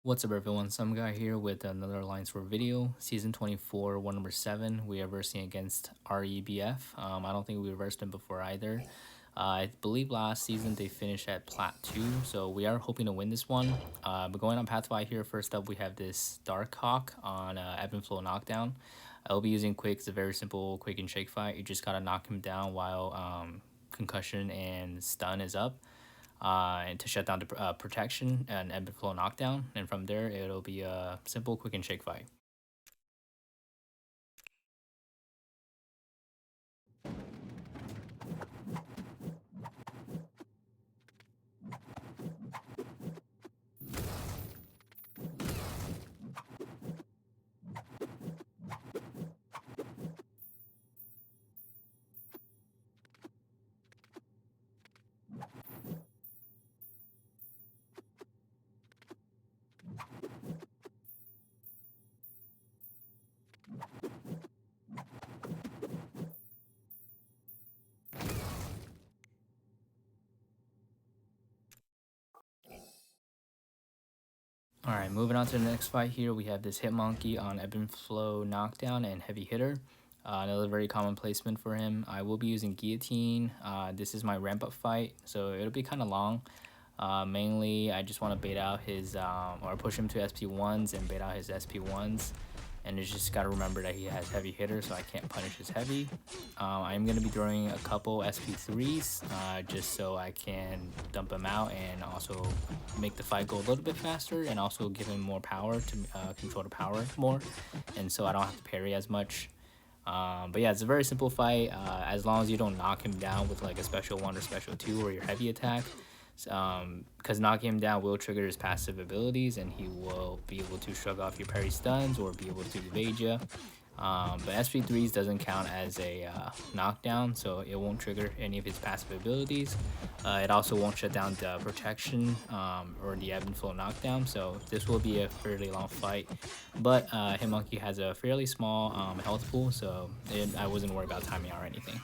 What's up everyone, some guy here with another Alliance War video, Season 24, War number 7, we are versing against REBF. I don't think we versed them before either. I believe last season they finished at Plat 2, so we are hoping to win this one. But going on Pathway here, first up we have this Darkhawk on Ebb and Flow Knockdown. I'll be using Quake. It's a very simple Quake and Shake fight. You just gotta knock him down while concussion and stun is up. And to shut down the protection and ebb and flow knockdown, and from there it'll be a simple quick and shake fight. Alright, moving on to the next fight here, we have this Hitmonkey on Ebb and Flow Knockdown and Heavy Hitter. Another very common placement for him. I will be using Guillotine. This is my ramp up fight, so it'll be kind of long. Mainly, I just want to bait out his, or push him to SP1s and bait out his SP1s. And it's just got to remember that he has Heavy Hitter, so I can't punish his Heavy. I'm going to be throwing a couple SP3s just so I can dump him out and also make the fight go a little bit faster, and also give him more power to control the power more, and so I don't have to parry as much. But yeah, it's a very simple fight as long as you don't knock him down with like a special 1 or special 2 or your heavy attack. Because knocking him down will trigger his passive abilities, and he will be able to shrug off your parry stuns or be able to evade you. But SP3s doesn't count as a knockdown, so it won't trigger any of his passive abilities. It also won't shut down the protection or the ebb and flow knockdown, so this will be a fairly long fight. But Hitmonkey has a fairly small health pool, so I wasn't worried about timing or anything.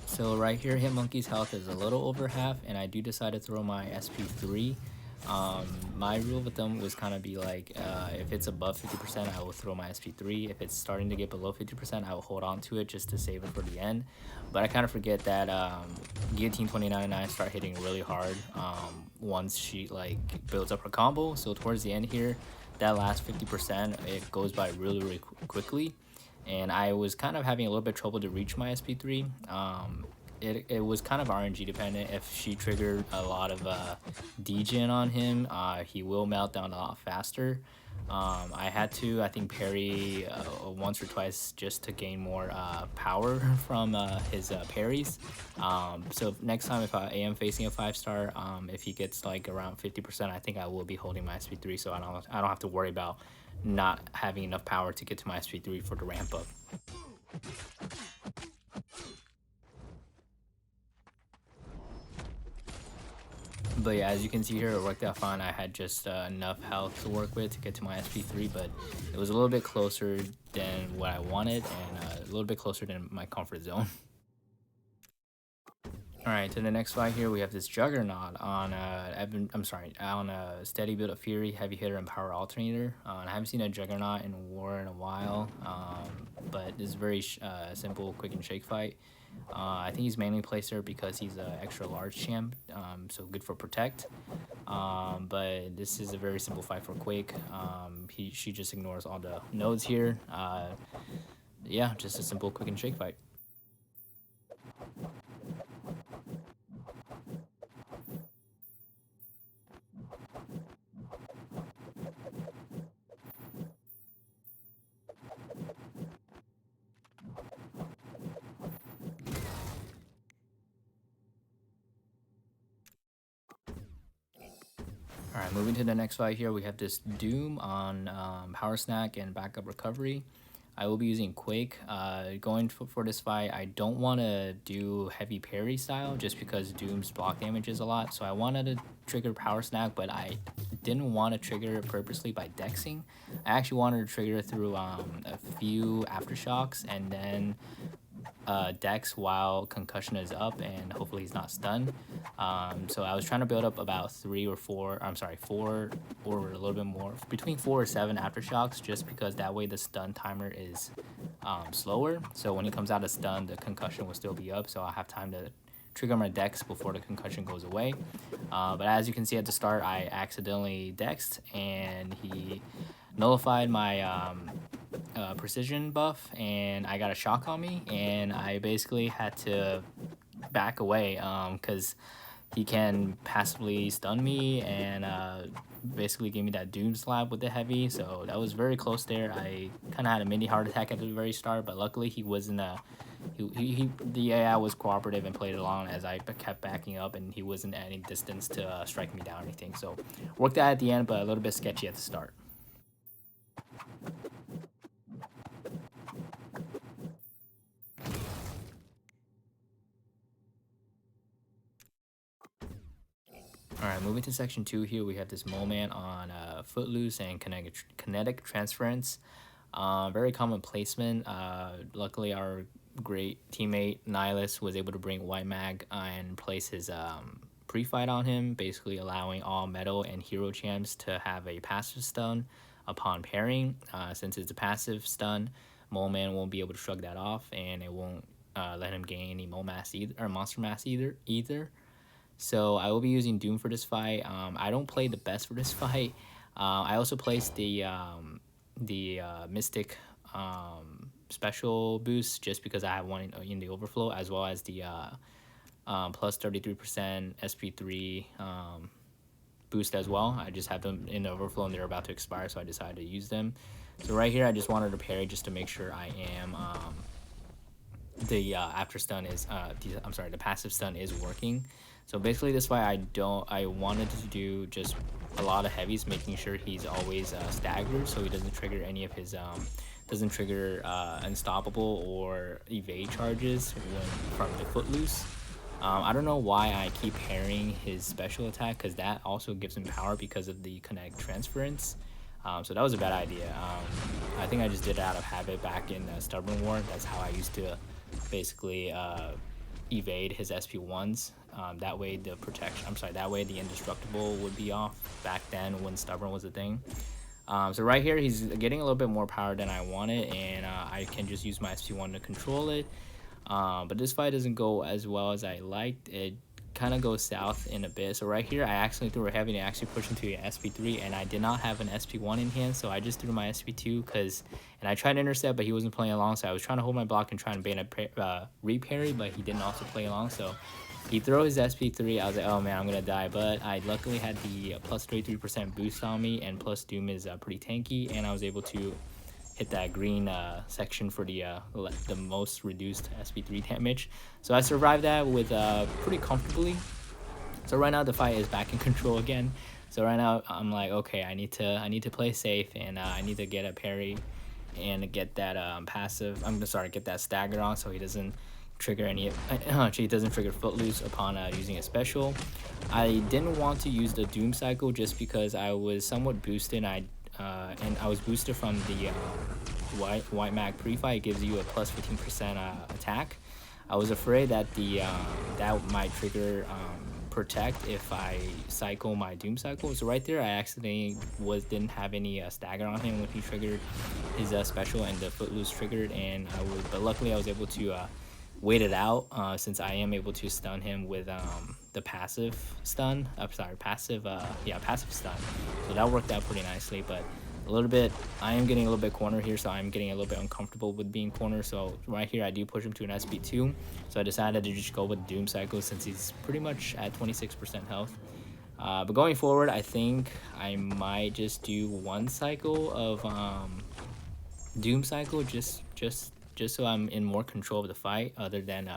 So right here, Hitmonkey's health is a little over half, and I do decide to throw my SP3. My rule with them was kind of be like, if it's above 50%, I will throw my SP3. If it's starting to get below 50%, I will hold on to it just to save it for the end. But I kind of forget that Guillotine 299 start hitting really hard once she like builds up her combo. So towards the end here, that last 50%, it goes by really quickly. And I was kind of having a little bit of trouble to reach my SP3. It was kind of RNG dependent. If she triggered a lot of degen on him, he will melt down a lot faster. I had to, I think, parry once or twice just to gain more power from his parries. So next time if I am facing a 5-star, if he gets like around 50%, I think I will be holding my SP3, so I don't have to worry about not having enough power to get to my SP3 for the ramp up. But yeah, as you can see here, it worked out fine. I had just enough health to work with to get to my SP3, but it was a little bit closer than what I wanted, and a little bit closer than my comfort zone. Alright, to the next fight here, we have this Juggernaut on a Steady Build of Fury, Heavy Hitter, and Power Alternator. I haven't seen a Juggernaut in War in a while, but this is very simple, quick and shake fight. I think he's mainly placed there because he's an extra large champ, so good for protect. But this is a very simple fight for Quake. She just ignores all the nodes here. Yeah, just a simple, quick and shake fight. Alright, moving to the next fight here, we have this Doom on Power Snack and Backup Recovery. I will be using Quake. Going for this fight, I don't want to do heavy parry style just because Doom's block damage is a lot. So I wanted to trigger Power Snack, but I didn't want to trigger it purposely by dexing. I actually wanted to trigger it through a few aftershocks and then dex while concussion is up, and hopefully he's not stunned. So I was trying to build up about 4 or a little bit more, between 4 or 7 aftershocks, just because that way the stun timer is slower. So when he comes out of stun, the concussion will still be up, so I'll have time to trigger my dex before the concussion goes away. But as you can see at the start, I accidentally dexed and he nullified my precision buff, and I got a shock on me, and I basically had to back away because he can passively stun me and basically give me that doom slap with the heavy. So that was very close there. I kind of had a mini heart attack at the very start, but luckily he wasn't the AI was cooperative and played along as I kept backing up, and he wasn't at any distance to strike me down or anything. So worked out at the end, but a little bit sketchy at the start. Alright, moving to section 2 here, we have this Mole Man on Footloose and kinetic Transference. Very common placement. Luckily, our great teammate Nihilus was able to bring White Mag and place his pre-fight on him, basically allowing all metal and hero champs to have a passive stun upon pairing. Since it's a passive stun, Mole Man won't be able to shrug that off, and it won't let him gain any mole mass either, or monster mass either. So I will be using Doom for this fight. I don't play the best for this fight. I also placed the Mystic special boost just because I have one in the overflow, as well as the plus 33% SP3 boost as well. I just have them in the overflow and they're about to expire, so I decided to use them. So right here, I just wanted to parry just to make sure I am the after stun is the passive stun is working. So basically this fight I wanted to do just a lot of heavies, making sure he's always staggered, so he doesn't trigger any of his unstoppable or evade charges from the Footloose. I don't know why I keep parrying his special attack, because that also gives him power because of the kinetic transference. So that was a bad idea. I think I just did it out of habit back in Stubborn War. That's how I used to basically evade his SP1s. That way the indestructible would be off back then when Stubborn was a thing. So right here he's getting a little bit more power than I wanted, and I can just use my SP1 to control it. But this fight doesn't go as well as I liked. It kind of goes south in a bit. So right here I accidentally threw a heavy and actually pushed into an SP3, and I did not have an SP1 in hand, so I just threw my SP2 and I tried to intercept, but he wasn't playing along, so I was trying to hold my block and try and bait a re-parry, but he didn't also play along. So he threw his SP3. I was like, oh man, I'm gonna die, but I luckily had the plus 33% boost on me, and plus Doom is pretty tanky, and I was able to hit that green section for the most reduced SP3 damage. So I survived that with pretty comfortably. So right now the fight is back in control again. So right now I'm like, okay, I need to play safe, and I need to get a parry and get that get that stagger on, so he doesn't trigger he doesn't trigger Footloose upon using a special. I didn't want to use the Doom cycle just because I was somewhat boosted. And I was boosted from the White Mag pre-fight. It gives you a plus 15% attack. I was afraid that that might trigger protect if I cycle my Doom cycle. So right there I accidentally didn't have any stagger on him when he triggered his special, and the Footloose triggered, and but luckily I was able to wait it out, since I am able to stun him with the passive stun. Passive stun. So that worked out pretty nicely, but I am getting a little bit cornered here, so I'm getting a little bit uncomfortable with being cornered. So right here I do push him to an SP2, so I decided to just go with Doom cycle since he's pretty much at 26% health. But going forward, I think I might just do one cycle of Doom cycle, just so I'm in more control of the fight, other than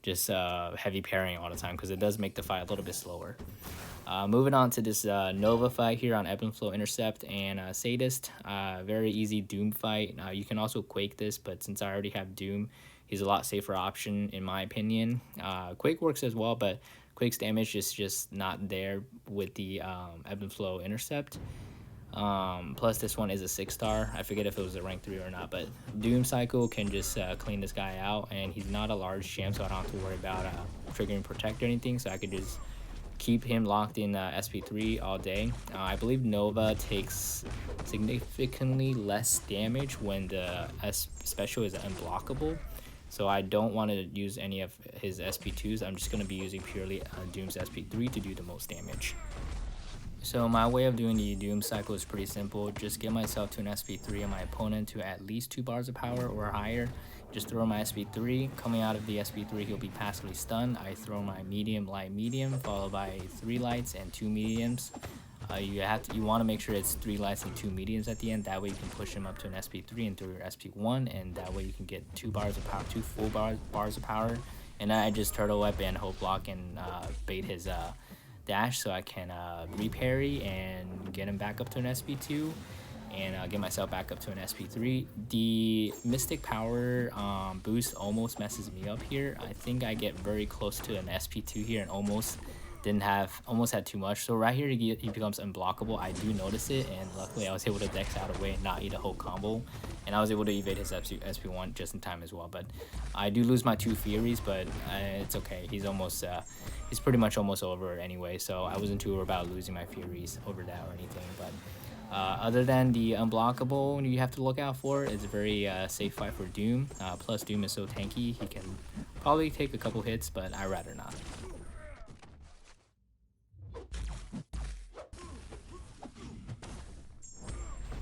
just heavy parrying all the time, because it does make the fight a little bit slower. Moving on to this Nova fight here on Ebb and Flow Intercept and Sadist. Very easy Doom fight. You can also Quake this, but since I already have Doom, he's a lot safer option in my opinion. Quake works as well, but Quake's damage is just not there with the Ebb and Flow Intercept. Plus this one is a 6-star. I forget if it was a rank 3 or not, but Doom Cycle can just clean this guy out, and he's not a large champ, so I don't have to worry about triggering Protect or anything, so I could just keep him locked in SP3 all day. I believe Nova takes significantly less damage when the S special is unblockable, so I don't want to use any of his SP2s. I'm just going to be using purely Doom's SP3 to do the most damage. So my way of doing the Doom cycle is pretty simple. Just get myself to an SP3 and my opponent to at least 2 bars of power or higher. Just throw my SP3. Coming out of the SP3, he'll be passively stunned. I throw my medium, light, medium, followed by 3 lights and 2 mediums. You want to make sure it's 3 lights and 2 mediums at the end. That way you can push him up to an SP3 and throw your SP1, and that way you can get 2 bars of power, 2 full bars of power. And I just turtle whip and hope block and bait his dash, so I can reparry and get him back up to an SP2 and get myself back up to an SP3. The Mystic Power boost almost messes me up here. I think I get very close to an SP2 here and almost had too much. So right here he becomes unblockable. I do notice it, and luckily I was able to dex out away and not eat a whole combo, and I was able to evade his SP1 just in time as well. But I do lose my 2 Furies, but it's okay. He's pretty much almost over anyway, so I wasn't too worried about losing my Furies over that or anything. But other than the unblockable you have to look out for, it's a very safe fight for Doom. Plus Doom is so tanky, he can probably take a couple hits, but I'd rather not.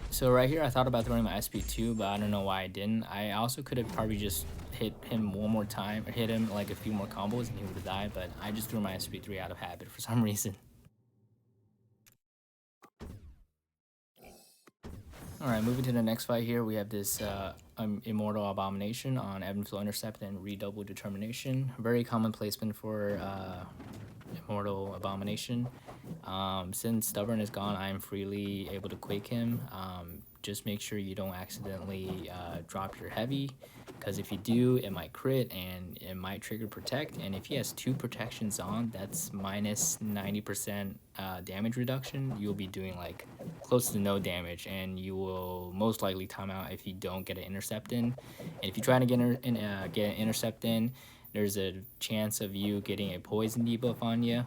So right here I thought about throwing my SP2, but I don't know why I didn't. I also could have probably just hit him one more time, or hit him like a few more combos and he would have died, but I just threw my SP3 out of habit for some reason. Alright, moving to the next fight here, we have this Immortal Abomination on Ebb and Flow Intercept and Redouble Determination. Very common placement for Immortal Abomination. Since Stubborn is gone, I am freely able to Quake him. Just make sure you don't accidentally drop your heavy, because if you do, it might crit and it might trigger Protect, and if he has 2 protections on, that's minus 90% damage reduction. You'll be doing like close to no damage, and you will most likely time out if you don't get an intercept in. And if you try to get an intercept in, there's a chance of you getting a poison debuff on you.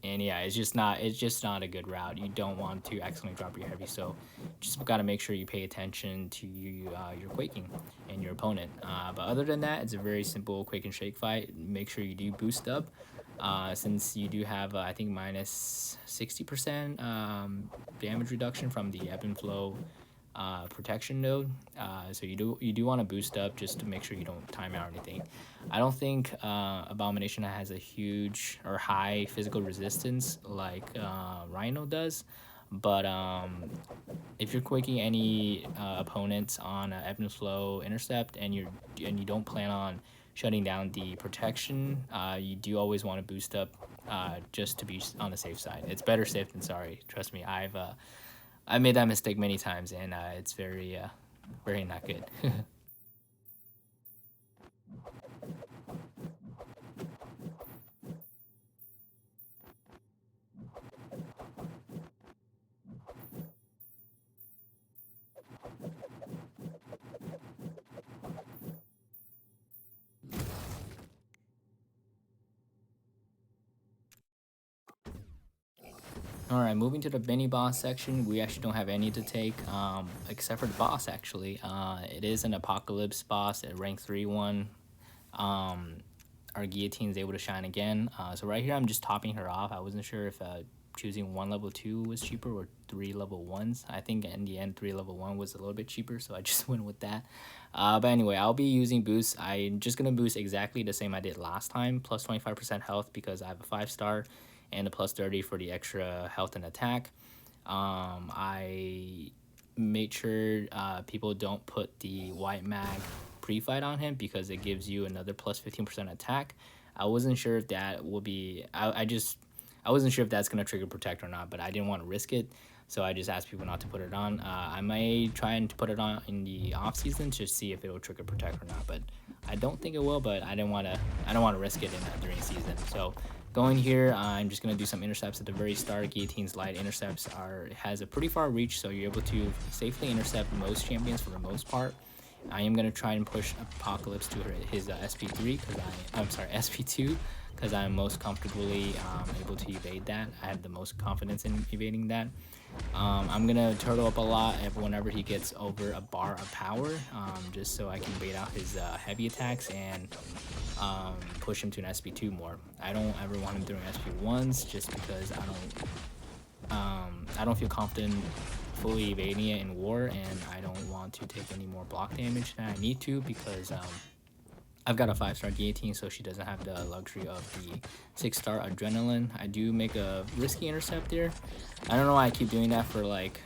And yeah, it's just not a good route. You don't want to accidentally drop your heavy, so just gotta make sure you pay attention to your quaking and your opponent. But other than that, it's a very simple Quake and Shake fight. Make sure you do boost up, since you do have I think minus 60% damage reduction from the Ebb and Flow protection node, so you do want to boost up just to make sure you don't time out or anything. I don't think Abomination has a huge or high physical resistance like Rhino does, but if you're quaking any opponents on Ebb and Flow Intercept and you don't plan on shutting down the protection, you do always want to boost up just to be on the safe side. It's better safe than sorry. Trust me, I made that mistake many times, and it's very not good. Alright, moving to the mini boss section, we actually don't have any to take, except for the boss actually. It is an Apocalypse boss, a rank 3 one. Our Guillotine is able to shine again. So right here I'm just topping her off. I wasn't sure if choosing 1 level 2 was cheaper or 3 level 1s. I think in the end 3 level 1 was a little bit cheaper, so I just went with that. But anyway, I'll be using boosts. I'm just going to boost exactly the same I did last time, plus 25% health because I have a 5-star, and a plus 30 for the extra health and attack. I made sure people don't put the white mag pre-fight on him because it gives you another plus 15% attack. I wasn't sure if that will be, I wasn't sure if that's going to trigger protect or not, but I didn't want to risk it. So I just asked people not to put it on. I may try and put it on in the off season to see if it will trigger protect or not, but I don't think it will. But I don't want to risk it during season. So going here, I'm just gonna do some intercepts at the very start. Guillotine's light intercepts has a pretty far reach, so you're able to safely intercept most champions for the most part. I am gonna try and push Apocalypse to his SP3 SP2 because I'm most comfortably able to evade that. I have the most confidence in evading that. I'm gonna turtle up a lot whenever he gets over a bar of power, just so I can bait out his heavy attacks and push him to an SP2 more. I don't ever want him throwing SP1s just because I don't feel confident fully evading it in war, and I don't want to take any more block damage than I need to because I've got a 5-star Guillotine, so she doesn't have the luxury of the 6-star Adrenaline. I do make a risky intercept there. I don't know why I keep doing that for like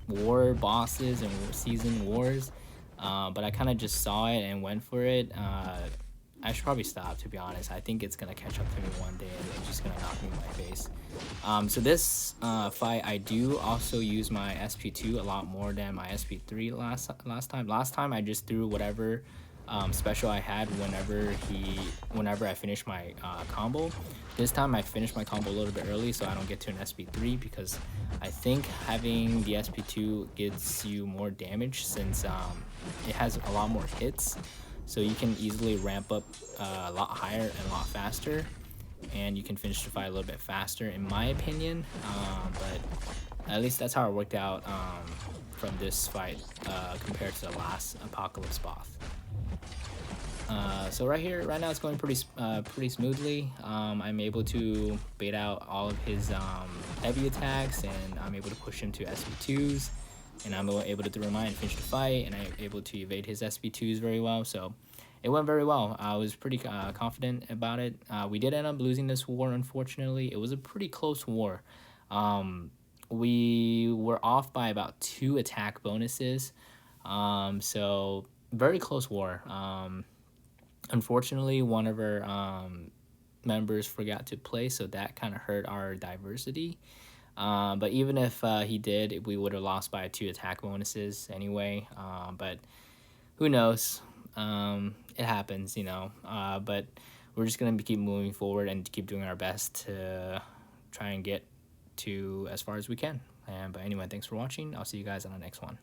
war bosses and season wars, but I kind of just saw it and went for it. I should probably stop, to be honest. I think it's gonna catch up to me one day and it's just gonna knock me in my face. So this fight, I do also use my SP2 a lot more than my SP3 last time. Last time I just threw whatever special I had whenever I finished my combo. This time I finished my combo a little bit early so I don't get to an SP3 because I think having the SP2 gives you more damage since it has a lot more hits, so you can easily ramp up a lot higher and a lot faster, and you can finish the fight a little bit faster in my opinion, but at least that's how it worked out from this fight compared to the last Apocalypse boss. So right now it's going pretty smoothly. I'm able to bait out all of his heavy attacks, and I'm able to push him to SP2s, and I'm able to throw mine and finish the fight, and I'm able to evade his SP2s very well. So it went very well. I was pretty confident about it. We did end up losing this war, unfortunately. It was a pretty close war. We were off by about 2 attack bonuses, so very close war. Unfortunately, one of our members forgot to play, so that kind of hurt our diversity. But even if he did, we would have lost by 2 attack bonuses anyway. But who knows? It happens, you know. But we're just gonna keep moving forward and keep doing our best to try and get to as far as we can. But anyway, thanks for watching. I'll see you guys on the next one.